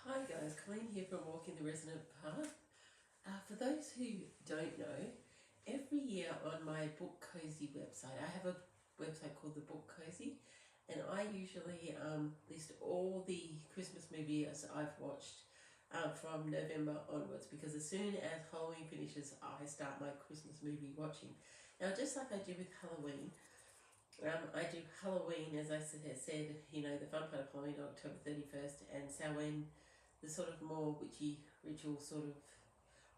Hi guys, Colleen here from Walking the Resonant Path. For those who don't know, every year on my Book Cozy website, I have a website called the Book Cozy, and I usually list all the Christmas movies I've watched from November onwards, because as soon as Halloween finishes, I start my Christmas movie watching. Now, just like I do with Halloween, I do Halloween, as I said, the fun part of Halloween, October 31st, and Samhain, the sort of more witchy ritual sort of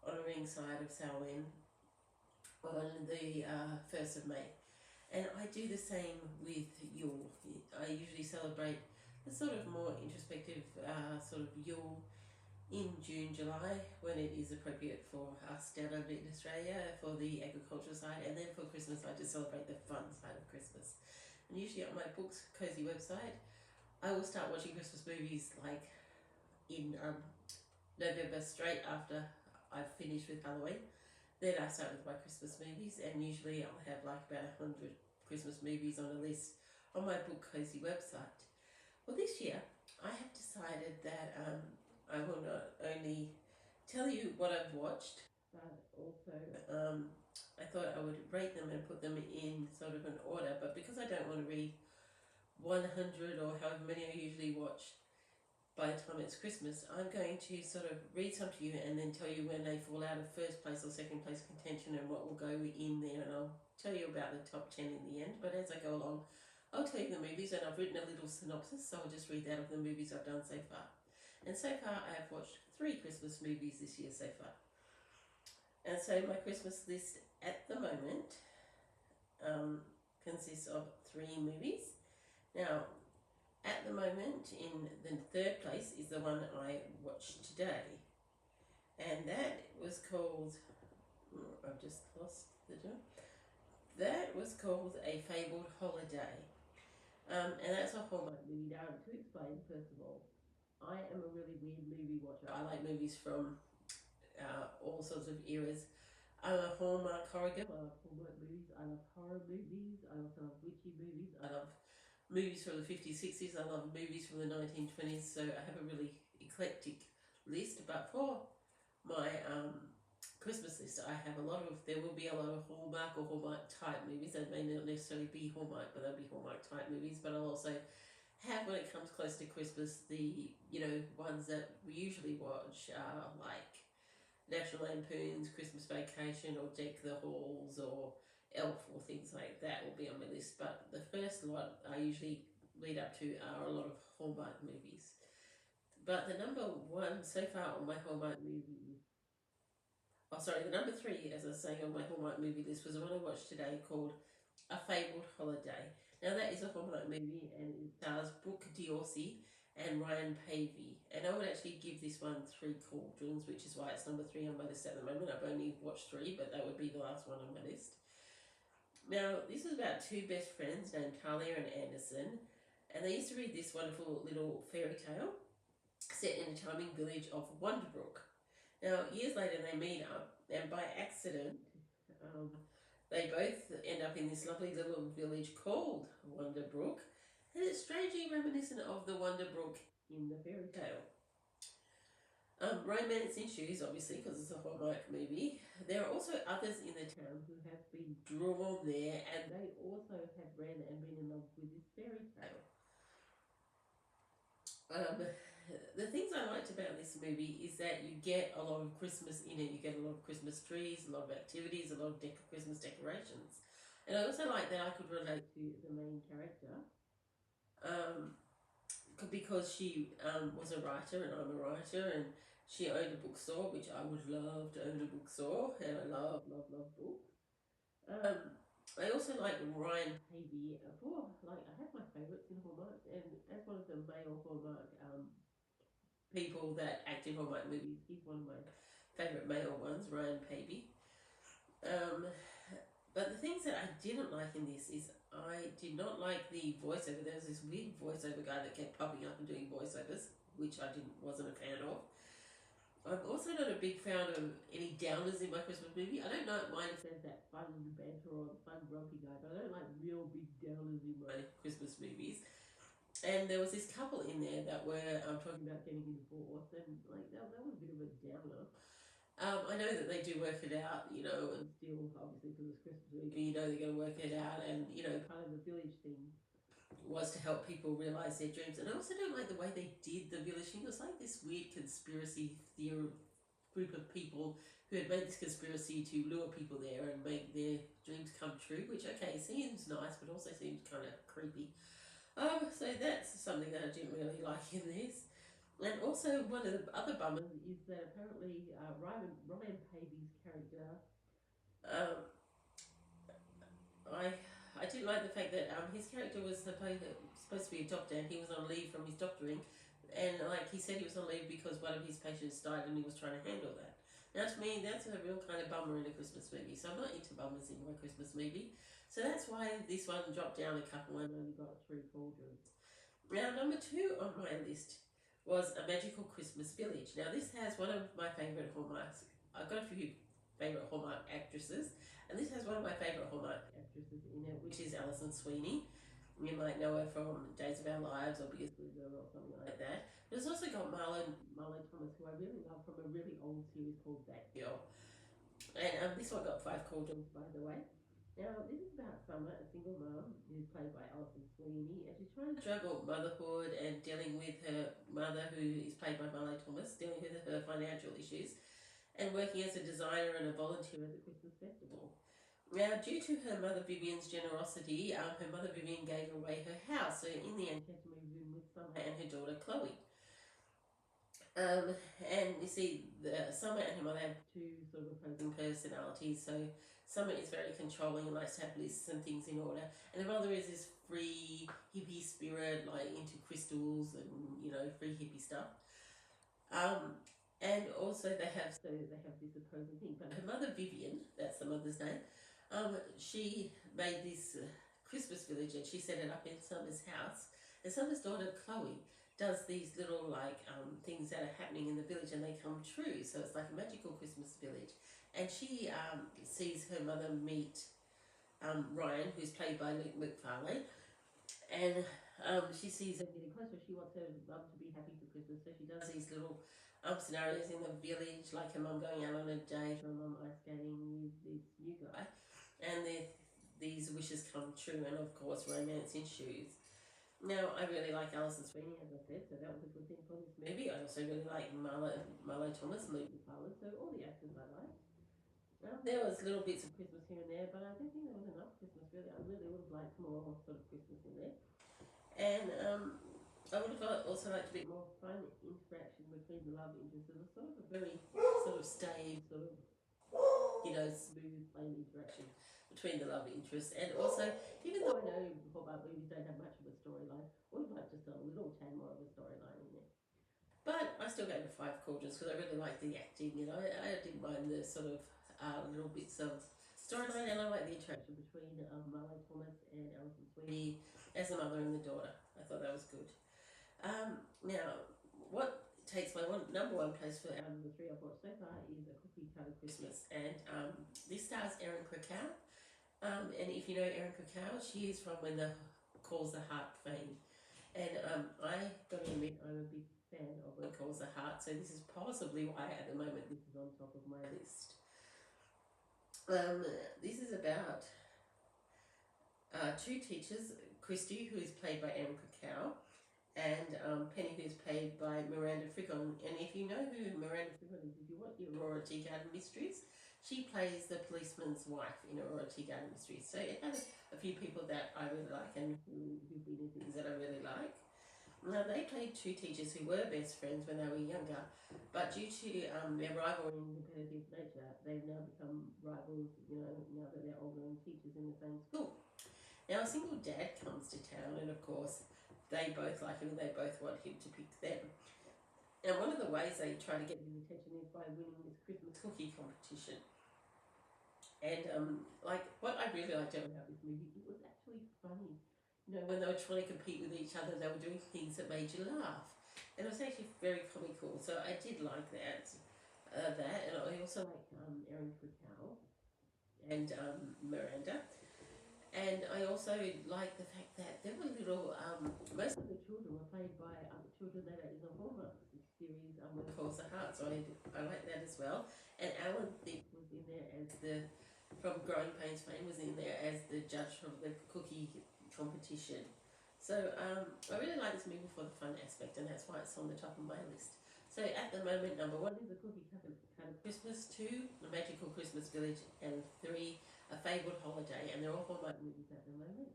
honouring side of Samhain on the 1st of May. And I do the same with Yule. I usually celebrate the sort of more introspective sort of Yule in June, July, when it is appropriate for us down under in Australia for the agricultural side, and then for Christmas I just celebrate the fun side of Christmas. And usually on my Books Cozy website, I will start watching Christmas movies like in November, straight after I've finished with Halloween. Then I start with my Christmas movies, and usually I'll have like about 100 Christmas movies on a list on my Book Cozy website. Well, this year I have decided that I will not only tell you what I've watched, but also I thought I would rate them and put them in sort of an order. But because I don't want to read 100 or however many I usually watch by the time it's Christmas, I'm going to sort of read some to you and then tell you when they fall out of first place or second place contention and what will go in there, and I'll tell you about the top 10 in the end. But as I go along, I'll tell you the movies, and I've written a little synopsis, so I'll just read out of the movies I've done so far. And so far I have watched 3 Christmas movies this year so far. And so my Christmas list at the moment consists of 3 movies. Now, at the moment, in the 3rd place is the one I watched today, and that was called, I've just lost the door. That was called A Fabled Holiday, and that's a Hallmark movie. Now, to explain, first of all, I am a really weird movie watcher. I like movies from all sorts of eras. I'm a Hallmark horror girl. I love Hallmark movies. I love horror movies. I also love witchy movies. I love movies from the 50s, 60s. I love movies from the 1920s. So I have a really eclectic list. But for my Christmas list, I have there will be a lot of Hallmark or Hallmark type movies. They may not necessarily be Hallmark, but they'll be Hallmark type movies. But I'll also have, when it comes close to Christmas, the ones that we usually watch, like National Lampoon's Christmas Vacation or Deck the Halls or Elf or things like that will be on my list. But the first lot I usually lead up to are a lot of Hallmark movies. But the number 1 so far on my Hallmark movie, the number 3, as I was saying, on my Hallmark movie list was the one I watched today called A Fabled Holiday. Now, that is a Hallmark movie, and it stars Brooke Diorsi and Ryan Pavey. And I would actually give this one 3 cauldrons, which is why it's number 3 on my list at the moment. I've only watched 3, but that would be the last one on my list. Now, this is about 2 best friends named Talia and Anderson, and they used to read this wonderful little fairy tale set in a charming village of Wonderbrook. Now, years later, they meet up, and by accident, they both end up in this lovely little village called Wonderbrook, and it's strangely reminiscent of the Wonderbrook in the fairy tale. Romance ensues, obviously, because it's a Hallmark movie. There are also others in the town who have been drawn there, and they also have read and been in love with this fairy tale. The things I liked about this movie is that you get a lot of Christmas in it. You get a lot of Christmas trees, a lot of activities, a lot of Christmas decorations. And I also like that I could relate to the main character, because she was a writer and I'm a writer, and she owned a bookstore, which I would love to own a bookstore, and I love, love, love books. I also like Ryan Pavey. I have my favourites in Hallmark, and as one of the male Hallmark people that act in Hallmark movies, he's one of my favourite male ones, Ryan Pavey. But the things that I didn't like in this is I did not like the voiceover. There was this weird voiceover guy that kept popping up and doing voiceovers, which I wasn't a fan of. I'm also not a big fan of any downers in my Christmas movie. I don't mind if there's that fun banter or fun grumpy guy, but I don't like real big downers in my Christmas movies. And there was this couple in there that were talking about getting a divorce, and like that was a bit of a downer. I know that they do work it out, you know, and still, obviously, because it's Christmas Eve, you know they're going to work it out, and, you know, part of the village thing was to help people realise their dreams. And I also don't like the way they did the village thing. It was like this weird conspiracy theory group of people who had made this conspiracy to lure people there and make their dreams come true, which, okay, seems nice, but also seems kind of creepy. So that's something that I didn't really like in this. And also, one of the other bummers is that apparently Ryan Pavy's character, um, I didn't like the fact that his character was supposed to be a doctor, and he was on leave from his doctoring, and like he said, he was on leave because one of his patients died, and he was trying to handle that. Now, to me, that's a real kind of bummer in a Christmas movie. So I'm not into bummers in my Christmas movie. So that's why this one dropped down a couple and only got 3 cauldrons. Now, number 2 on my list was A Magical Christmas Village. Now, this has one of my favourite Hallmarks. I've got a few favourite Hallmark actresses, and this has one of my favourite Hallmark actresses in it, which is Alison Sweeney. You might know her from Days of Our Lives or Biggest Loser or something like that. But it's also got Marlo Thomas, who I really love from a really old series called Batgirl. And this one got 5 cauldrons, by the way. Now, this is about Summer, a single mum who's played by Alison Sweeney, and she's trying to juggle motherhood and dealing with her mother, who is played by Marlo Thomas, dealing with her financial issues, and working as a designer and a volunteer at the Christmas festival. Now, due to her mother Vivian's generosity, her mother Vivian gave away her house, so in the end she had to move in with Summer and her daughter Chloe. And you see, Summer and her mother have 2 sort of opposing personalities. So Summer is very controlling and likes to have lists and things in order, and her mother is this free hippie spirit, like into crystals and, you know, free hippie stuff. And also they have this opposing thing. But her mother Vivian, that's the mother's name, she made this Christmas village, and she set it up in Summer's house. And Summer's daughter Chloe does these little things that are happening in the village, and they come true. So it's like a magical Christmas village. And she sees her mother meet Ryan, who's played by Luke McFarlane, and she sees them getting closer. She wants her mum to be happy for Christmas, so she does these little scenarios in the village, like her mum going out on a date, her mum ice skating with this new guy, and these wishes come true, and of course romance ensues. Now, I really like Alison Sweeney, as I said, so that was a good thing for this movie. I also really like Marlo Thomas and Luke McFarlane, so all the actors I like. There was little bits of Christmas here and there, but I don't think there was enough Christmas, really. I really would have liked more sort of Christmas in there. And I would have also liked a bit more fun interaction between the love interests. It was sort of a very sort of staid, sort of, you know, smooth, plain interaction between the love interests. And also, even though I know Hallmark movies don't have much of a storyline, I would like just a little tad more of a storyline in there. But I still gave it 5 cauldrons because I really liked the acting, you know. I didn't mind the sort of little bits of storyline, and I like the interaction between Marlo Thomas and Alison Sweeney as the mother and the daughter. I thought that was good. Now, what takes my number 1 place for out of the 3 I've watched so far is A Cookie Cutter Christmas, and this stars Erin Krakow. And if you know Erin Krakow, she is from When the Calls the Heart fame. And I got to admit, I'm a big fan of When Calls the Heart, so this is possibly why at the moment this is on top of my list. This is about 2 teachers, Christy, who is played by Erin Krakow, and Penny, who is played by Miranda Frigon. And if you know who Miranda Frigon is, if you watch the Aurora Teagarden Mysteries, she plays the policeman's wife in Aurora Teagarden Mysteries. So it has a few people that I really like and who've been in things that I really like. Now, they played 2 teachers who were best friends when they were younger, but due to their rivalry and competitive nature, they've now become rivals, you know, now that they're older and teachers in the same school. Now, a single dad comes to town, and of course, they both like him and they both want him to pick them. And one of the ways they try to get his attention is by winning this Christmas cookie competition. And like, what I really liked about this movie, it was actually funny. You know, when they were trying to compete with each other, they were doing things that made you laugh. And it was actually very comical, so I did like that. And I also like Erin Krakow and Miranda. And I also like the fact that there were little, most of the children were played by children that are in the Hallmark series, with Calls the Heart, so I like that as well. And Alan Thicke was in there as from Growing Pains fame, was in there as the judge from the cookie competition. So I really like this movie for the fun aspect, and that's why it's on the top of my list. So at the moment, number 1 is A Cookie Cutter Christmas, 2, The Magical Christmas Village, and 3, A Fabled Holiday, and they're all Hallmark movies at the moment.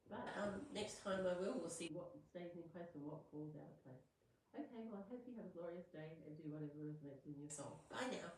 But next time we'll see what stays in place and what falls out of place. Okay, well I hope you have a glorious day and do whatever resonates in your soul. Bye now.